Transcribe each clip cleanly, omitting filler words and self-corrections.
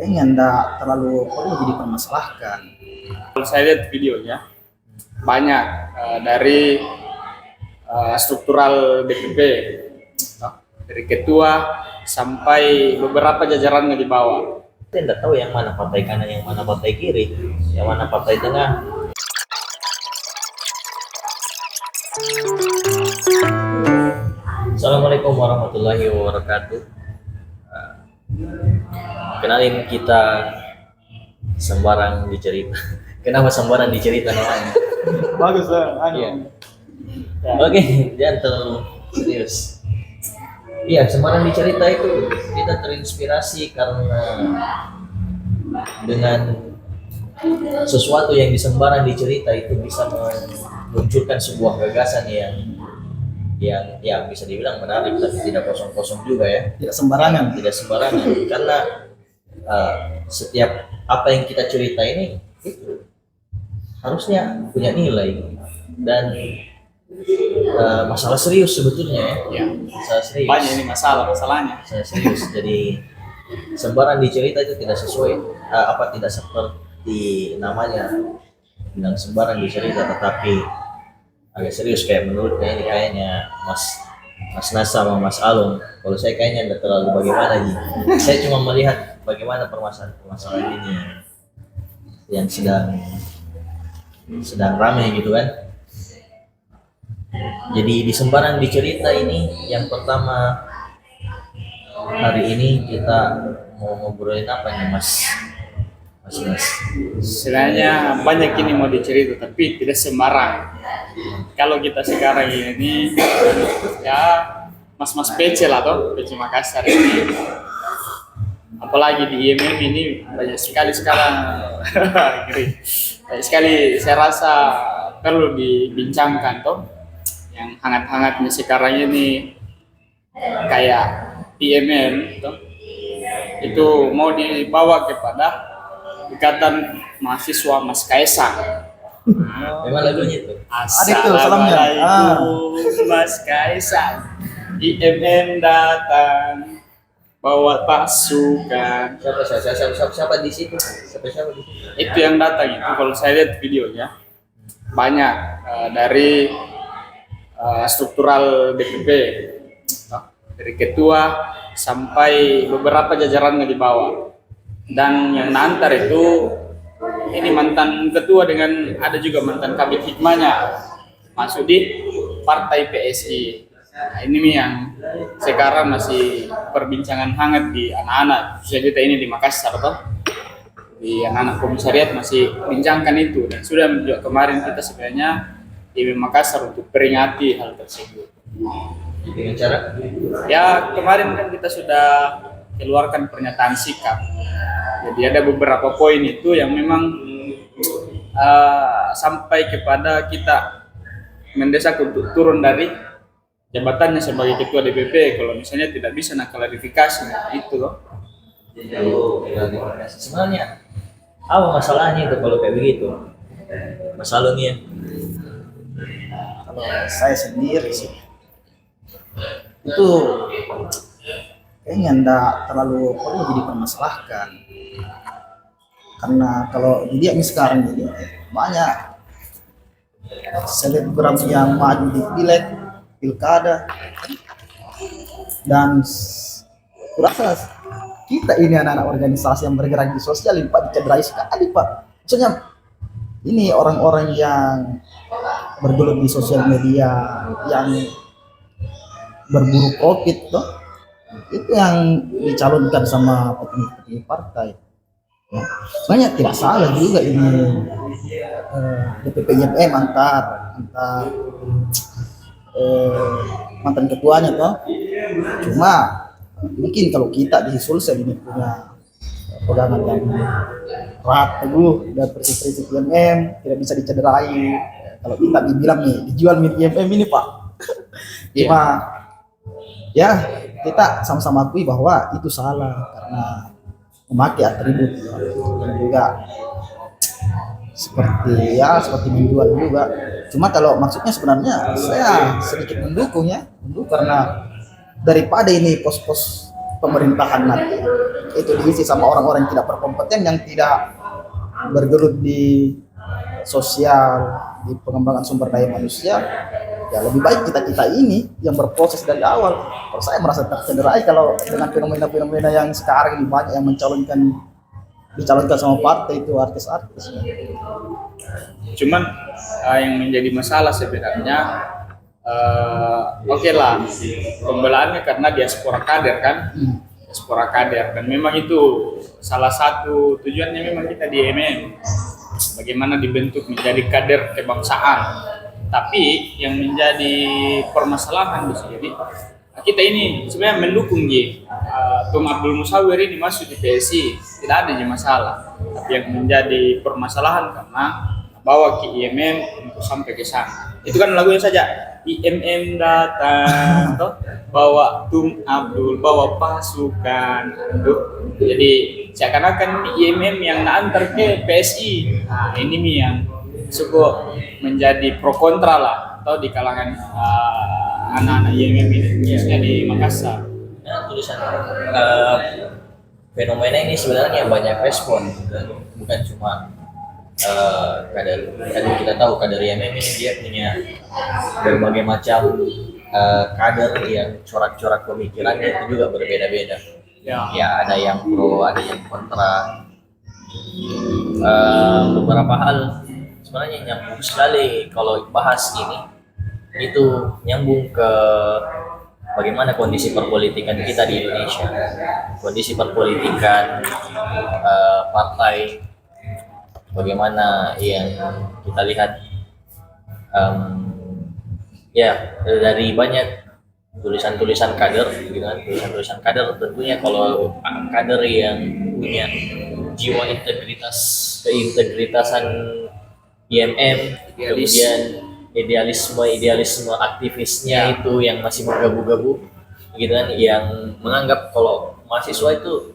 kayaknya enggak terlalu perlu jadi permasalahkan. Kalau saya lihat videonya banyak dari struktural DPP, dari ketua sampai beberapa jajarannya di bawah. Saya tidak tahu yang mana partai kanan, yang mana partai kiri, yang mana partai tengah. Assalamualaikum warahmatullahi wabarakatuh. Kenalin, kita sembarang dicerita. Kenapa sembarang dicerita namanya? Bagus lah. Iya. Oke, jangan terlalu serius. Iya, sembarang dicerita itu kita terinspirasi karena dengan sesuatu yang di sembarang dicerita itu bisa memunculkan sebuah gagasan yang bisa dibilang menarik, tapi tidak kosong-kosong juga ya. Tidak sembarangan. Tidak sembarangan, karena setiap apa yang kita cerita ini itu harusnya punya nilai dan masalah serius sebetulnya ya. Masalah serius. Banyak ini masalahnya. Masalah serius. Jadi sembarang dicerita itu tidak sesuai tidak seperti namanya bilang sembarang dicerita, tetapi agak serius. Kayak menurutnya ini kayaknya Mas Nas sama Mas Alung, kalau saya kayaknya tidak terlalu bagaimana gitu. Saya cuma melihat bagaimana permasalahan ini yang sedang ramai gitu kan. Jadi di sembarang dicerita ini, yang pertama hari ini kita mau ngobrolin apa nih Mas Nas? Sebenarnya banyak ini mau dicerita, tapi tidak sembarang. Kalau kita sekarang ini ya mas-mas PC lah toh, PC Makassar ini, apalagi di IMM ini banyak sekali sekarang banyak sekali saya rasa perlu dibincangkan toh. Yang hangat-hangatnya sekarang ini kayak IMM toh, itu mau dibawa kepada ikatan mahasiswa Mas Kaisang. Memang lagunya itu. Assalamualaikum Mas Kaisang, IMM datang bawa pasukan. Siapa di situ? Siapa di situ? Itu yang datang itu, kalau saya lihat videonya banyak dari struktural DPP, dari ketua sampai beberapa jajarannya di bawah. Dan yang nantar itu ini mantan ketua dengan ada juga mantan kabit hikmahnya masuk di partai PSI. Nah, ini nih yang sekarang masih perbincangan hangat di anak-anak khususnya kita ini di Makassar toh. Di anak-anak komisariat masih bincangkan itu, dan sudah juga kemarin kita sebenarnya di Makassar untuk peringati hal tersebut. Dengan cara? Ya kemarin kan kita sudah keluarkan pernyataan sikap. Jadi ada beberapa poin itu yang memang sampai kepada kita mendesak untuk turun dari jabatannya sebagai ketua DPP kalau misalnya tidak bisa klarifikasi itu loh. Sebenarnya apa masalahnya itu kalau kayak begitu, masalahnya? Kalau saya sendiri sih itu kayaknya enggak terlalu perlu jadi permasalahkan, karena kalau dilihat ini sekarang jadi banyak selebgram yang maju di pileg, pilkada, dan kurasa kita ini anak-anak organisasi yang bergerak di sosial ini Pak dicederai sekali Pak. Maksudnya ini orang-orang yang bergelut di sosial media, yang berburu profit tuh, itu yang dicalonkan sama petinggi partai. Ya. Sebenarnya tidak salah juga ini DPP IMM antar mantan ketuanya tuh. Cuma mungkin kalau kita di Sulsel ini punya pegangan yang erat teguh dan prinsip-prinsip IMM tidak bisa dicederai. Kalau kita dibilang nih dijual IMM ini Pak, cuma ya kita sama-sama akui bahwa itu salah karena memakai atribut yang juga seperti menjual juga. Cuma kalau maksudnya sebenarnya saya sedikit mendukung karena daripada ini pos-pos pemerintahan nanti itu diisi sama orang-orang yang tidak berkompeten, yang tidak bergelut di sosial, di pengembangan sumber daya manusia, ya lebih baik kita ini yang berproses dari awal. Kalau saya merasa tercederai kalau dengan fenomena-fenomena yang sekarang ini banyak yang dicalonkan sama partai itu artis-artis. Cuman yang menjadi masalah sebenarnya oke lah pembelaannya karena diaspora kader kan, diaspora kader, dan memang itu salah satu tujuannya memang kita di MM bagaimana dibentuk menjadi kader kebangsaan. Tapi yang menjadi permasalahan di sini kita ini sebenarnya mendukung Tung Abdul Musawir ini masuk di PSI, tidak ada masalah. Tapi yang menjadi permasalahan karena bawa ke IMM untuk sampai ke sana. Itu kan lagunya saja, IMM datang, toh, bawa Tung Abdul, bawa pasukan. Jadi seakan-akan IMM yang antar ke PSI. Nah ini nih yang cukup menjadi pro kontra lah, atau di kalangan anak-anak IMM ini, khususnya di Makassar. Nah, tulisan fenomena ini sebenarnya banyak respon, bukan cuma kader. Kita tahu kader IMM ini dia punya berbagai macam kader yang corak-corak pemikirannya itu juga berbeda-beda. Ya ada yang pro, ada yang kontra. Beberapa hal sebenarnya nyambung sekali kalau bahas ini, itu nyambung ke bagaimana kondisi perpolitikan kita di Indonesia, kondisi perpolitikan partai, bagaimana yang kita lihat ya dari banyak tulisan-tulisan kader, gitu kan, tulisan-tulisan kader tentunya kalau kader yang punya jiwa keintegritasan IMM, kemudian idealisme aktivisnya itu yang masih menggabu-gabu, gitu kan, yang menganggap kalau mahasiswa itu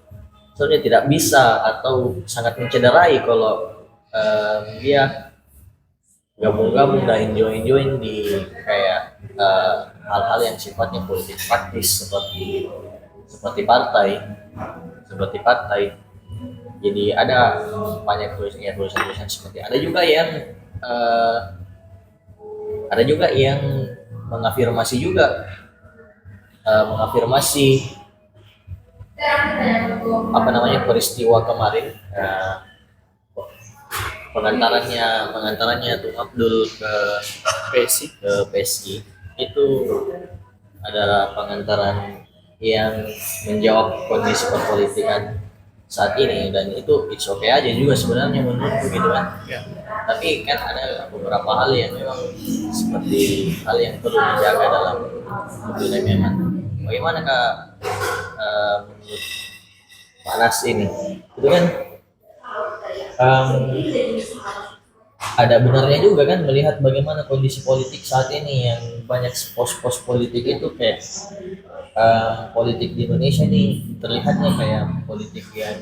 sebenarnya tidak bisa atau sangat mencederai kalau dia gabung-gabung dan join di kayak hal-hal yang sifatnya politik praktis seperti partai. Jadi ada banyak tulisan seperti ada juga yang mengafirmasi peristiwa kemarin, pengantarannya Tung Abdul ke PSI itu adalah pengantaran yang menjawab kondisi perpolitikan saat ini, dan itu it's okay aja juga sebenarnya menurutku, gitu kan. Tapi kan ada beberapa hal yang memang seperti hal yang perlu dijaga dalam dunia memang. Bagaimana Kak menurut Pak Nas ini? Itu kan ada benarnya juga kan melihat bagaimana kondisi politik saat ini yang banyak pos-pos politik itu kayak politik di Indonesia ini terlihatnya kayak politik yang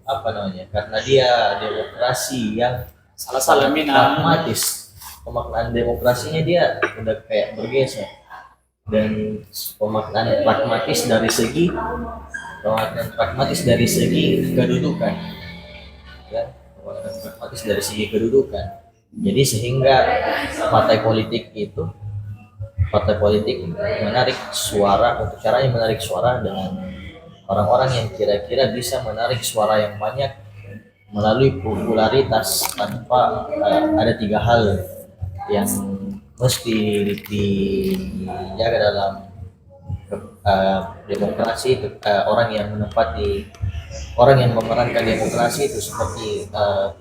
apa namanya, karena dia demokrasi yang salah pragmatis, pemaknaan demokrasinya dia udah kayak bergeser, dan pemaknaan pragmatis dari segi kedudukan, ya, pemaknaan pragmatis dari segi kedudukan. Jadi sehingga partai politik menarik suara, untuk caranya menarik suara dengan orang-orang yang kira-kira bisa menarik suara yang banyak melalui popularitas tanpa ada 3 hal yang mesti dijaga dalam demokrasi. Orang yang memerankan demokrasi itu seperti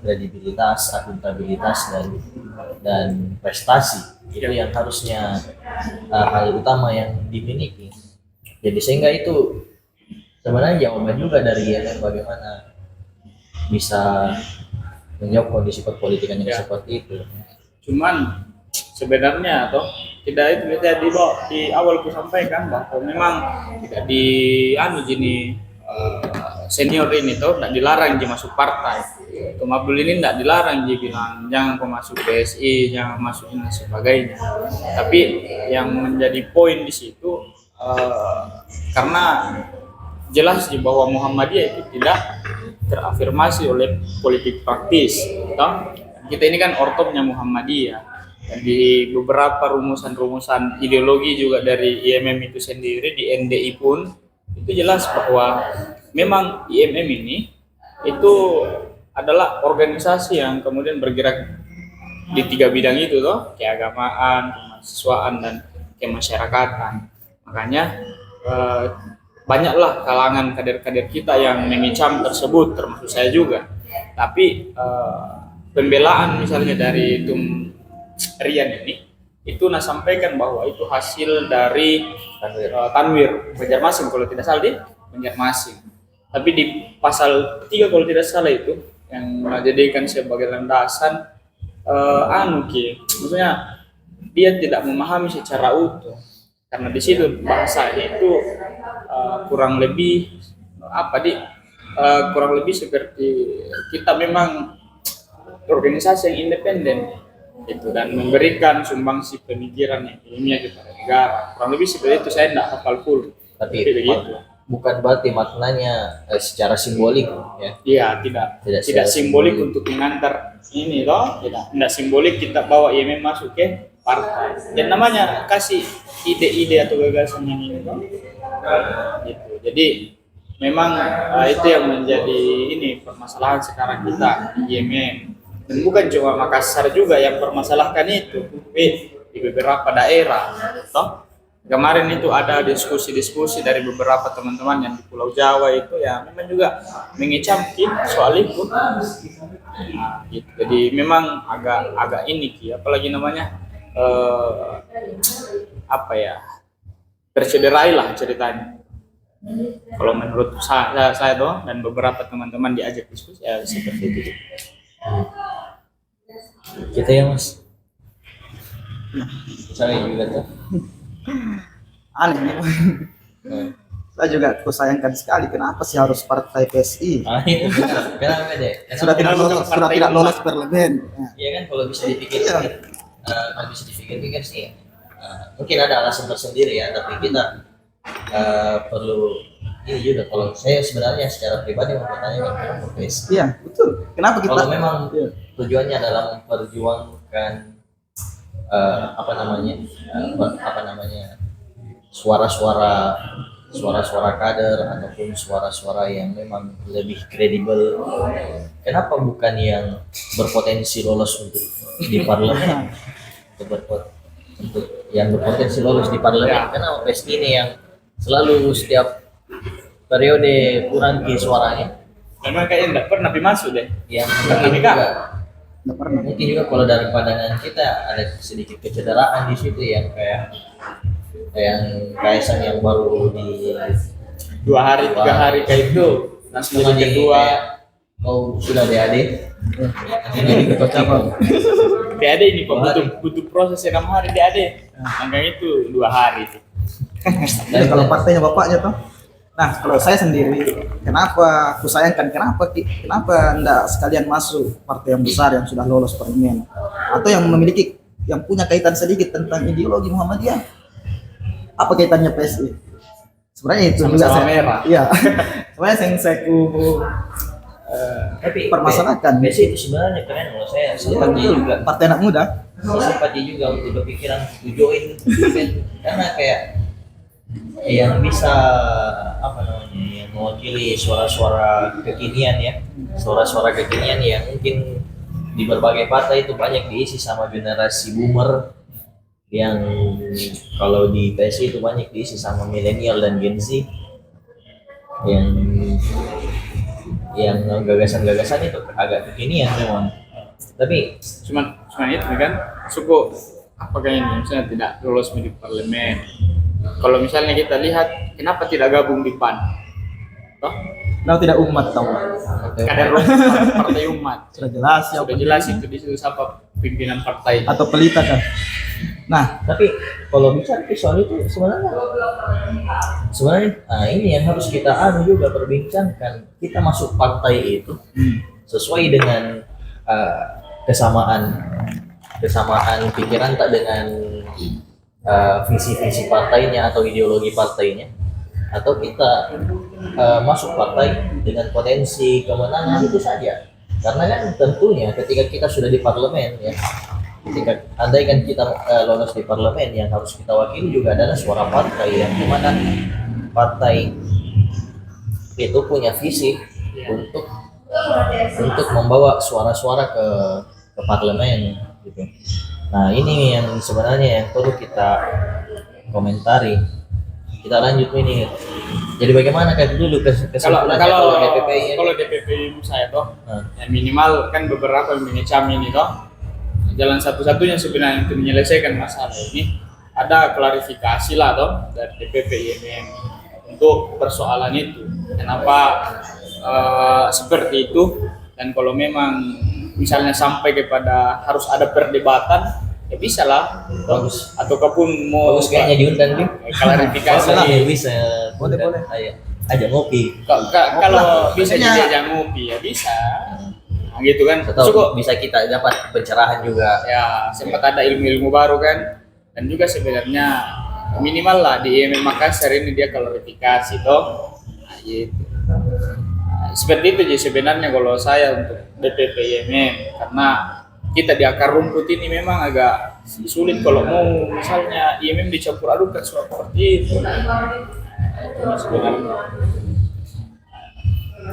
kredibilitas, akuntabilitas, dan prestasi. Itu yang harusnya hal utama yang dimiliki. Jadi sehingga itu sebenarnya jawaban juga dari IMM bagaimana bisa menjawab kondisi perpolitikan yang seperti itu. Cuman sebenarnya tidak itu bisa di awal ku sampaikan bahwa memang tidak senior ini tidak dilarang dia masuk partai. Tung Abdul ini tidak dilarang dia bilang jangan kau masuk PSI, jangan masuk ini sebagainya. Tapi yang menjadi poin di situ karena jelas di bahwa Muhammadiyah itu tidak terafirmasi oleh politik praktis. Toh? Kita ini kan ortopnya Muhammadiyah. Dan di beberapa rumusan-rumusan ideologi juga dari IMM itu sendiri, di NDI pun itu jelas bahwa memang IMM ini itu adalah organisasi yang kemudian bergerak di 3 bidang itu toh, keagamaan, kemahasiswaan, dan kemasyarakatan. Makanya banyaklah kalangan kader-kader kita yang mengecam tersebut, termasuk saya juga. Tapi pembelaan misalnya dari Tum Rian ini itu sampaikan bahwa itu hasil dari Tanwir Banjarmasin kalau tidak salah, di Banjarmasin. Tapi di pasal 3 kalau tidak salah itu yang dijadikan sebagai landasan maksudnya dia tidak memahami secara utuh, karena di situ bahasanya itu kurang lebih kurang lebih seperti kita memang organisasi yang independen itu dan memberikan sumbangsi pemikiran yang ilmiah kepada negara, kurang lebih seperti itu. Saya tidak hafal full, Tapi begitu. bukan berarti maknanya secara simbolik ya. Iya, tidak simbolik untuk mengantar ini loh, tidak simbolik kita bawa IMM masuk ke partai. Dan namanya kasih ide-ide atau gagasan yang ini loh. Gitu. Jadi memang itu yang menjadi ini permasalahan sekarang kita di IMM. Dan bukan cuma Makassar juga yang permasalahkan itu, tapi di beberapa daerah. Toh? Kemarin itu ada diskusi-diskusi dari beberapa teman-teman yang di Pulau Jawa itu ya memang juga mengecam soal itu. Nah, gitu. Jadi memang agak ini apalagi namanya tercederai lah ceritanya. Kalau menurut saya tuh dan beberapa teman-teman diajak diskusi ya seperti itu. Kita ya Mas. Saya juga tuh. Aneh. Saya juga kusayangkan sekali kenapa sih harus partai PSI Itu kenapa deh? sudah tidak lolos parlemen. Iya kan kalau bisa dipikir-pikir, kalau bisa dipikir-pikir sih, mungkin ada alasan tersendiri ya. Tapi kita perlu ini juga. Kalau saya sebenarnya secara pribadi mempertanyakan kenapa PSI. Iya, betul. Kenapa kita Kalau memang tujuannya adalah memperjuangkan suara-suara kader ataupun suara-suara yang memang lebih kredibel, kenapa bukan yang berpotensi lolos untuk di parlemen, untuk yang berpotensi lolos di parlemen? Kenapa PSI ini yang selalu setiap periode kurang ke suaranya? Memang kayaknya tidak pernah masuk deh. Yang Tapi mungkin Kak, juga nggak pernah. mungkin juga kalau dari pandangan kita ada sedikit kecederaan di situ yang kayak Kaisang yang baru di 2 hari 3 hari kayak itu setengah nasdem kedua sudah DAD ini ketua cabang. DAD ini kok butuh proses 6 hari DAD. Angkanya itu 2 hari. Jadi kalau partainya bapaknya tuh. Nah, kalau saya sendiri, kenapa aku sayangkan kenapa enggak sekalian masuk partai yang besar yang sudah lolos parlemen atau yang punya kaitan sedikit tentang ideologi Muhammadiyah. Apa kaitannya PSI? Sebenarnya itu juga Sama-sama saya merah. Iya. Sebenarnya yang saya Tapi permasalahkan. PSI itu sebenarnya keren kalau saya sempat Betul. juga Partai anak muda. sempat juga untuk berpikiran untuk join karena kayak yang bisa yang mewakili suara-suara kekinian ya, suara-suara kekinian yang mungkin di berbagai partai itu banyak diisi sama generasi boomer, yang kalau di PSI itu banyak diisi sama milenial dan Gen Z yang gagasan-gagasan itu agak kekinian memang. Tapi Cuman itu kan suku apakah ini misalnya tidak lolos di parlemen. Kalau misalnya kita lihat kenapa tidak gabung di PAN? Toh? Nah, tidak umat tahu. Kader partai umat. Sudah jelas ya. Sudah jelas itu di situ siapa pimpinan partai. Atau pelita kan. Nah, tapi kalau bicara soal itu sebenarnya ini yang harus kita juga perbincangkan. Kita masuk partai itu sesuai dengan kesamaan pikiran tak dengan visi-visi partainya atau ideologi partainya, atau kita masuk partai dengan potensi kemenangan itu saja. Karena kan tentunya ketika kita sudah di parlemen ya, ketika andaikan kita lolos di parlemen, yang harus kita wakili juga adalah suara partai, yang dimana partai itu punya visi untuk membawa suara-suara ke parlemen gitu. Nah ini yang sebenarnya yang perlu kita komentari. Kita lanjut ini. Jadi bagaimana kan dulu kesimpulannya kalau DPPI? kalau DPPI saya toh, ya minimal kan beberapa yang mengecam ini toh. Jalan satu-satunya sebenarnya untuk menyelesaikan masalah ini ada klarifikasi lah toh dari DPP IMM untuk persoalan itu. Kenapa seperti itu, dan kalau memang misalnya sampai kepada harus ada perdebatan, ya bisa lah. Bagus. Ataupun mau Bagus kayaknya diundang nih. klarifikasi. Bisa. Boleh. Ayo, aja ngopi. Kalau bisa Maksudnya- diajak ngopi ya bisa. Nah, gitu kan. Atau Cukup bisa kita dapat pencerahan juga. ya, sempat ada ilmu-ilmu baru kan, dan juga sebenarnya minimal lah di IMM Makassar ini dia klarifikasi toh. Nah, gitu. Nah, seperti itu sih sebenarnya kalau saya untuk DPP IMM, karena kita di akar rumput ini memang agak sulit kalau mau misalnya IMM dicampur adukan seperti itu. Nah, itu sebenarnya.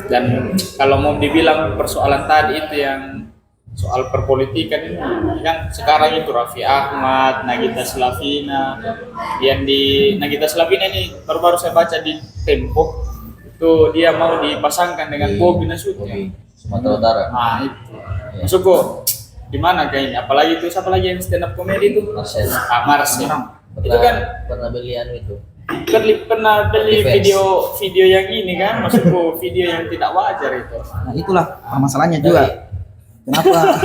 Dan kalau mau dibilang persoalan tadi itu yang soal perpolitikan ini kan sekarang itu Raffi Ahmad, Nagita Slavina, yang di Nagita Slavina ini baru-baru saya baca di Tempo itu dia mau dipasangkan dengan Bobi Nasution. Bobi, Sumatera Utara. Nah itu, maksudku di mana kayaknya? Apalagi itu siapa lagi yang stand up comedy itu? Marcel. Marcel. Itu kan Pernah beli anu itu. pernah beli Defense. video yang ini kan, maksudku video yang tidak wajar itu. Nah itulah masalahnya juga. Kenapa?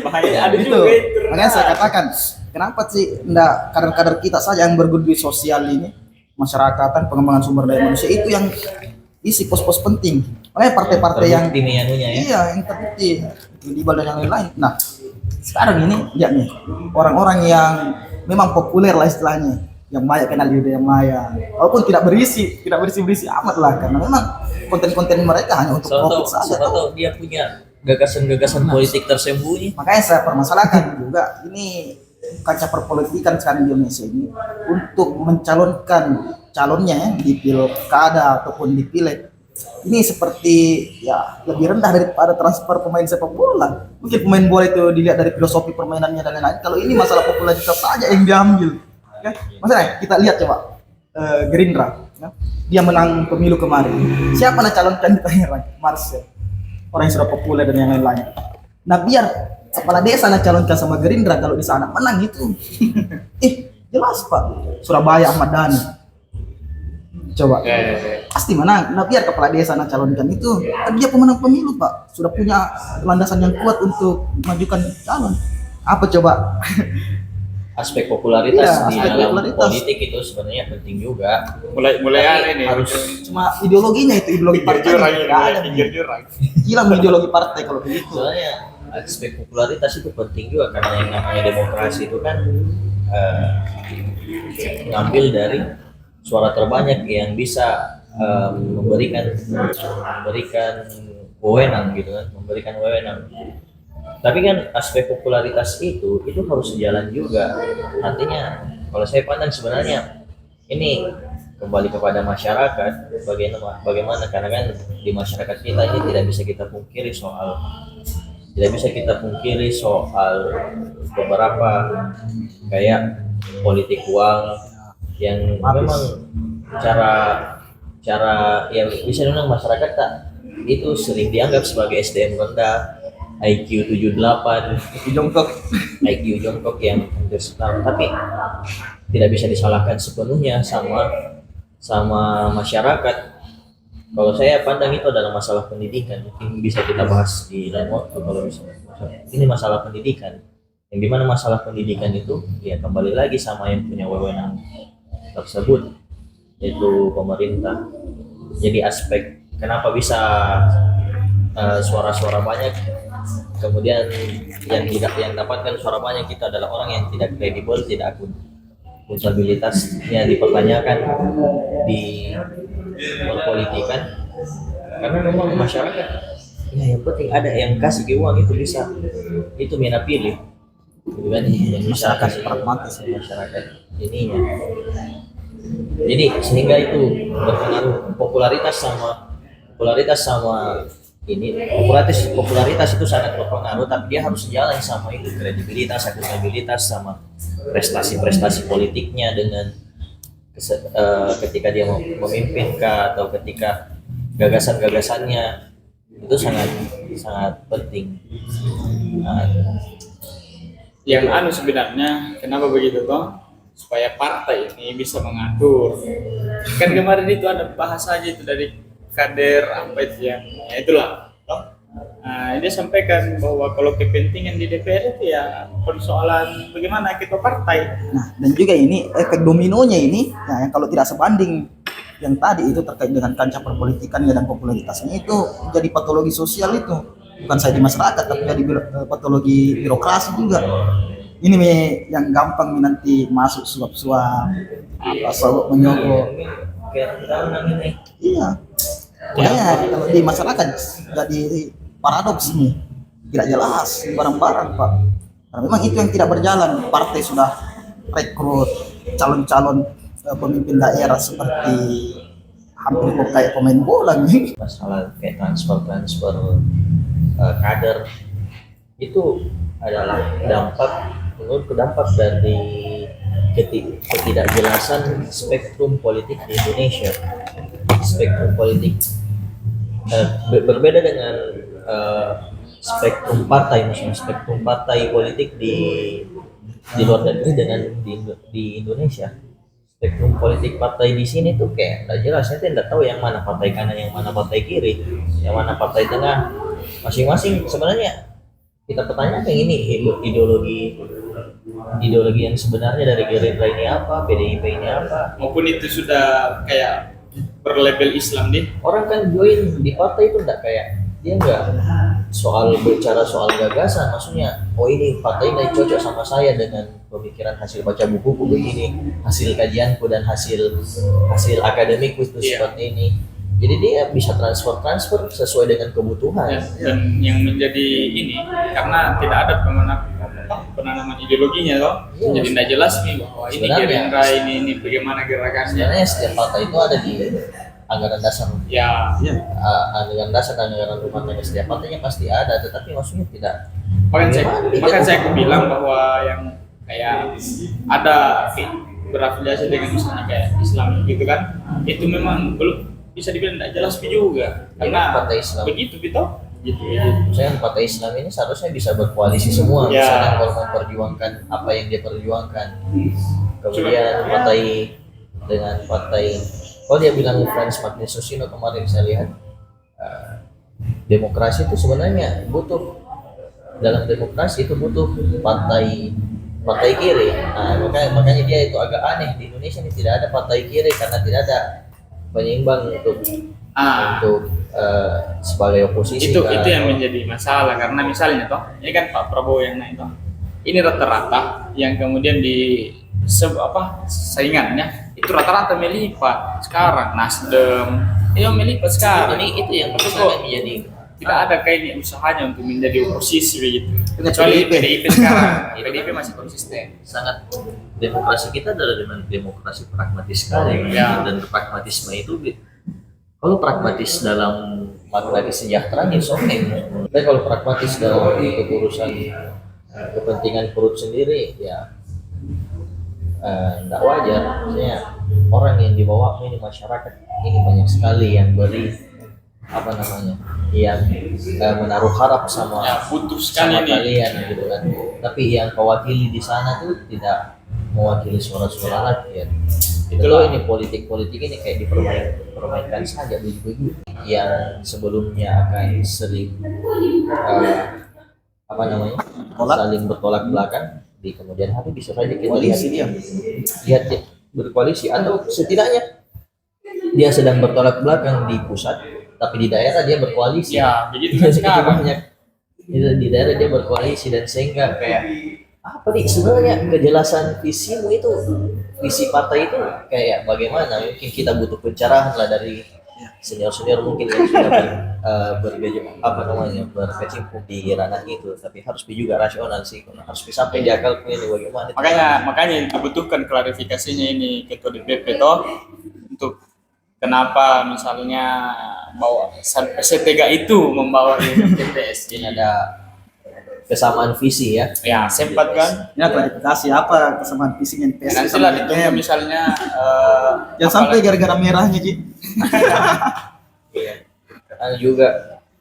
Bahaya ada itu. juga itu. Makanya saya katakan, kenapa sih enggak kader-kader kita saja yang bergelut di sosial ini, masyarakatan, pengembangan sumber daya manusia itu yang isi pos-pos penting. Makanya partai-partai yang Terbukti nih anunya ya. iya yang terbukti Iqbal dan yang lain-lain. Nah sekarang ini ya nih orang-orang yang memang populer lah istilahnya, yang banyak kenal di dunia maya, walaupun tidak berisi amat lah, karena memang konten-konten mereka hanya untuk profit saja. Siapa tahu dia punya gagasan-gagasan politik tersembunyi. Makanya saya permasalahkan juga ini kaca perpolitikan sekarang di Indonesia ini untuk mencalonkan calonnya ya, di pilkada ataupun di pileg ini seperti ya lebih rendah daripada transfer pemain sepak bola. Mungkin pemain bola itu dilihat dari filosofi permainannya dan lain-lain. Kalau ini masalah popularitas saja yang diambil. Ya, maksudnya kita lihat coba Gerindra, ya, dia menang pemilu kemarin. Siapa nak calonkan di terakhir? Marcel, orang yang sudah populer dan yang lain-lain. Nah biar kepala desa nak calonkan sama Gerindra kalau di sana menang itu, jelas Pak. Surabaya Ahmad Dhani, coba pasti menang. Nah biar kepala desa nak calonkan itu, kan dia pemenang pemilu Pak, sudah punya landasan yang kuat untuk majukan calon. Apa coba? Aspek popularitas Iya, di aspek dalam popularitas. politik itu sebenarnya penting juga. mulai Tapi ini harus Cuma ideologinya itu ideologi partai. Nggak ada pinggir nih. jurang. Hilang ideologi partai kalau begitu. soalnya aspek popularitas itu penting juga, karena yang namanya demokrasi itu kan ngambil dari suara terbanyak yang bisa memberikan wewenang gitu kan, memberikan wewenang. Tapi kan aspek popularitas itu harus sejalan juga. Artinya kalau saya pandang sebenarnya ini kembali kepada masyarakat, bagaimana karena kan di masyarakat kita ini tidak bisa kita pungkiri soal beberapa kayak politik uang yang memang cara yang bisa dibilang masyarakat tak itu sering dianggap sebagai SDM rendah, IQ 78, IQ jongkok yang hampir setara, tapi tidak bisa disalahkan sepenuhnya sama masyarakat. Kalau saya pandang itu adalah masalah pendidikan, mungkin bisa kita bahas di lain waktu kalau misalnya ini masalah pendidikan, yang dimana masalah pendidikan itu ya kembali lagi sama yang punya wewenang tersebut, yaitu pemerintah. Jadi aspek kenapa bisa suara-suara banyak, kemudian yang dapatkan suara banyak itu adalah orang yang tidak kredibel, tidak akuntabilitasnya dipertanyakan di perpolitikan, karena memang masyarakat ya yang penting ada yang kasih ke uang itu bisa itu mina pilih gitu kan, yang bisa Masyarakat kasih pragmatis. masyarakat ininya. Jadi sehingga itu berpengaruh popularitas sama ini popularitas itu sangat berpengaruh, tapi dia harus jalan sama itu kredibilitas, akuntabilitas sama prestasi-prestasi politiknya dengan ketika dia mau memimpin kah, atau ketika gagasan-gagasannya itu sangat sangat penting. Nah, Yang sebenarnya kenapa begitu toh? Supaya partai ini bisa mengatur. Kan kemarin itu ada bahasa aja itu dari kader apa itu ya itulah toh. Nah, dia sampaikan bahwa kalau kepentingan di DPR itu ya persoalan bagaimana kita partai. Nah, dan juga ini efek dominonya ini, nah, yang kalau tidak sebanding yang tadi itu terkait dengan kancah perpolitikannya dan popularitasnya itu jadi patologi sosial itu. Bukan saya di masyarakat, tapi jadi patologi birokrasi juga. Ini yang gampang nanti masuk suap-suap, apa sogok menyogok. kayak kita ini Iya. Makanya kalau di masyarakat jadi paradoks ini, tidak jelas barang-barang Pak. Karena memang itu yang tidak berjalan. Partai sudah rekrut calon-calon pemimpin daerah seperti hampir kok kayak pemain bola nih. masalah kayak transfer kader itu adalah menurutku dampak dari ketidakjelasan spektrum politik di Indonesia. Spektrum politik berbeda dengan spektrum partai, misalnya spektrum partai politik di luar negeri dengan di Indonesia. Spektrum politik partai di sini tuh kayak nggak jelas, saya nggak tahu yang mana partai kanan, yang mana partai kiri, yang mana partai tengah. Masing-masing sebenarnya kita pertanyakan ini ideologi yang sebenarnya dari Gerindra ini apa, PDIP ini apa. Maupun itu sudah kayak berlabel Islam nih. Orang kan join di partai itu enggak kayak dia enggak soal bicara soal gagasan, maksudnya oh ini partai ini cocok sama saya dengan pemikiran hasil baca buku begini, hasil kajianku dan hasil akademikku itu seperti ini. Jadi dia bisa transfer sesuai dengan kebutuhan. Ya, dan yang menjadi ini karena tidak ada penanaman ideologinya toh. Iya, Jadi tidak jelas nih bahwa ini sebenarnya- Gerindra ini bagaimana gerakannya. Sebenarnya setiap partai itu ada di anggaran dasar, Ya, anggaran dasar dan anggaran rumah tangga setiap partainya pasti ada, tetapi maksudnya tidak. bahkan saya bilang bahwa yang kayak ada berafiliasi dengan misalnya kayak Islam gitu kan, itu memang belum bisa dibilang tidak jelas juga karena partai Islam. begitu gitu. Gitu. Saya partai Islam ini seharusnya bisa berkoalisi semua, Ya. misalnya kalau memperjuangkan apa yang dia perjuangkan. Kemudian partai dengan partai, kalau dia bilang Frans Martin Susino kemarin saya lihat, demokrasi itu sebenarnya butuh, dalam demokrasi itu butuh partai kiri. Nah, makanya dia itu agak aneh, di Indonesia ini tidak ada partai kiri karena tidak ada penyeimbang untuk sebagai oposisi. Itu yang menjadi masalah karena misalnya toh ini kan Pak Prabowo yang naik toh, ini rata-rata yang kemudian di saingannya itu rata-rata milih Pak sekarang Nasdem itu milih Pak sekarang. Ini itu yang Itu masalah kok menjadi tidak ada kayaknya usahanya untuk menjadi oposisi begitu. Dengan Kecuali PDIP. PDIP sekarang, PDIP masih konsisten. sangat, demokrasi kita adalah dengan demokrasi pragmatis sekali. Ya. Dan pragmatisme itu kalau pragmatis dalam makna kesejahteraan ya oke. Tapi kalau pragmatis dalam urusan kepentingan perut sendiri ya tidak wajar. Maksudnya orang yang dibawa ini masyarakat ini banyak sekali yang yang menaruh harap sama Ya, butuh sekali sama nih. kalian gitu kan. Tapi yang kewakili di sana tuh tidak mewakili suara-suara rakyat. Itulah ini politik ini kayak dipermainkan saja begitu, yang sebelumnya akan sering saling bertolak belakang, di kemudian hari bisa saja kita Koalisi lihat dia berkoalisi, atau setidaknya dia sedang bertolak belakang di pusat tapi di daerah dia berkoalisi. Ya, begitu kan Itu sekarang. banyak. Itu di daerah dia berkoalisi, dan sehingga kayak apa nih sebenarnya kejelasan visimu itu visi partai itu kayak bagaimana, mungkin kita butuh pencerahan lah dari senior mungkin yang sudah berkecimpung di ranah itu, tapi harus juga rasional sih, harus bisa sampai di akal ini bagaimana. Makanya dibutuhkan klarifikasinya ini ketua DPP toh, untuk kenapa misalnya bawa sampai setega itu membawa TPS Ini ada kesamaan visi ya. ya sempat kan. Ya klarifikasi apa kesamaan visi NPS Nanti sama lah ditunggu BBM. misalnya Jangan sampai gara-gara merahnya Ji. Iya. Karena juga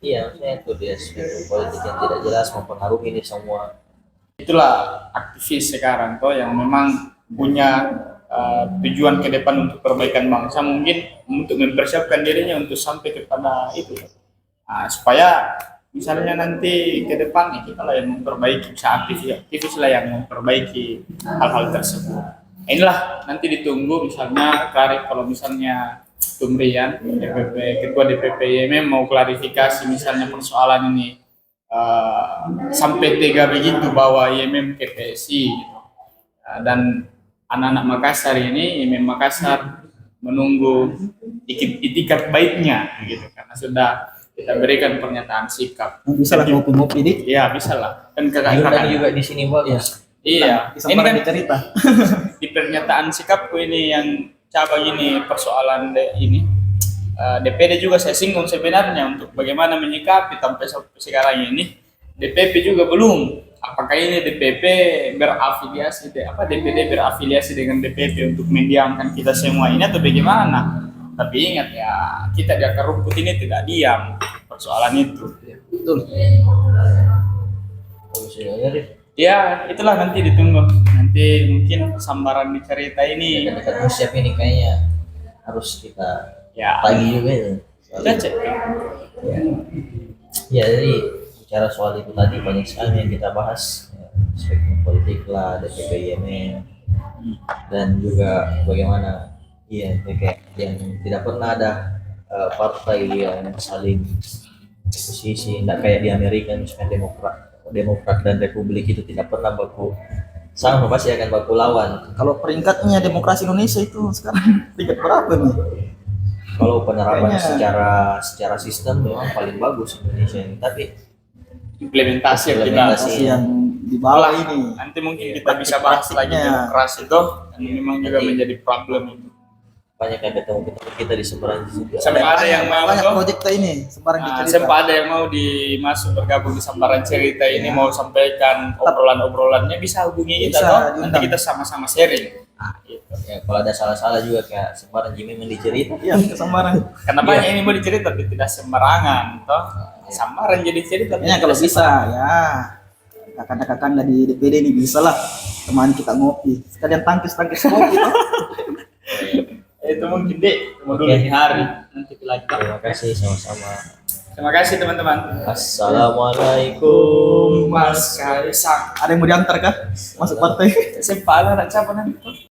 iya, maksudnya itu dia politik yang tidak jelas mempengaruhi ini semua. itulah aktivis sekarang toh yang memang punya tujuan ke depan untuk perbaikan bangsa, mungkin untuk mempersiapkan dirinya untuk sampai kepada itu. Supaya misalnya nanti ke depan kita lah yang memperbaiki, bisa aktivis lah yang memperbaiki hal-hal tersebut. Inilah nanti ditunggu misalnya kalau misalnya Tumrian ketua DPP YMM mau klarifikasi misalnya persoalan ini sampai tega begitu bahwa YMM ke PSI gitu. Dan anak-anak Makassar ini YMM Makassar menunggu itikat baiknya gitu, karena sudah kita berikan pernyataan sikap. Bisa lah ngopi-ngopi Dik. Iya bisa lah, kan Yunani kakak juga di sini bagus. iya Bisa ini kan cerita. di pernyataan sikapku ini yang cabang ini persoalan DPD juga saya singgung sebenarnya untuk bagaimana menyikapi sampai sekarang ini. DPP juga belum, apakah ini DPP berafiliasi DPD berafiliasi dengan DPP untuk mendiamkan kita semua ini atau bagaimana. Tapi ingat ya, kita di akar rumput ini tidak diam persoalan itu. Betul. Bagus ya, Dif. Ya itulah nanti ditunggu, nanti mungkin sambaran di cerita ini Dekat-dekat musim ini kayaknya harus kita ya tagih juga ya. kita cek. Ya. Ya, jadi bicara soal itu tadi banyak sekali yang kita bahas, ya, spektrum politik lah, DPP YMM, dan juga bagaimana kayak yang tidak pernah ada partai yang saling posisi, tidak kayak di Amerika misalnya Demokrat dan Republik itu tidak pernah baku sama, pasti akan baku lawan. Kalau peringkatnya demokrasi Indonesia itu sekarang peringkat berapa nih? Kalau penerapan Kayaknya- secara sistem memang paling bagus Indonesia ini, tapi Implementasi yang kita Implementasi. Yang di bawah ini. nanti mungkin kita bisa bahas lagi demokrasi itu, dan memang juga menjadi problem itu. banyak yang ketemu kita di seberang juga. Sampai ada yang mau banyak tuh, proyek ini sembarang dicerita. sempat ada yang mau dimasuk bergabung di sambaran cerita ini, mau sampaikan obrolan-obrolannya, bisa hubungi kita Bisa, toh, nanti diundang. kita sama-sama sharing. Gitu. Ya, kalau ada salah-salah juga kayak sebarang Jimmy mendicerita. Iya, sembarang. Karena banyak ini mau dicerita tapi tidak sembarangan toh. Sambaran jadi cerita. Kayaknya kalau bisa ya kakak-kakak di DPD ini bisa lah teman kita ngopi. Sekalian tangkis ngopi toh. Itu mungkin deh, tunggu dulu Oke. di hari nanti lagi. Terima kasih sama-sama. Terima kasih teman-teman. Assalamualaikum. Mas Kaisang. Ada yang mau diantar kah? Masuk partai? Sempat ada siapa nanti?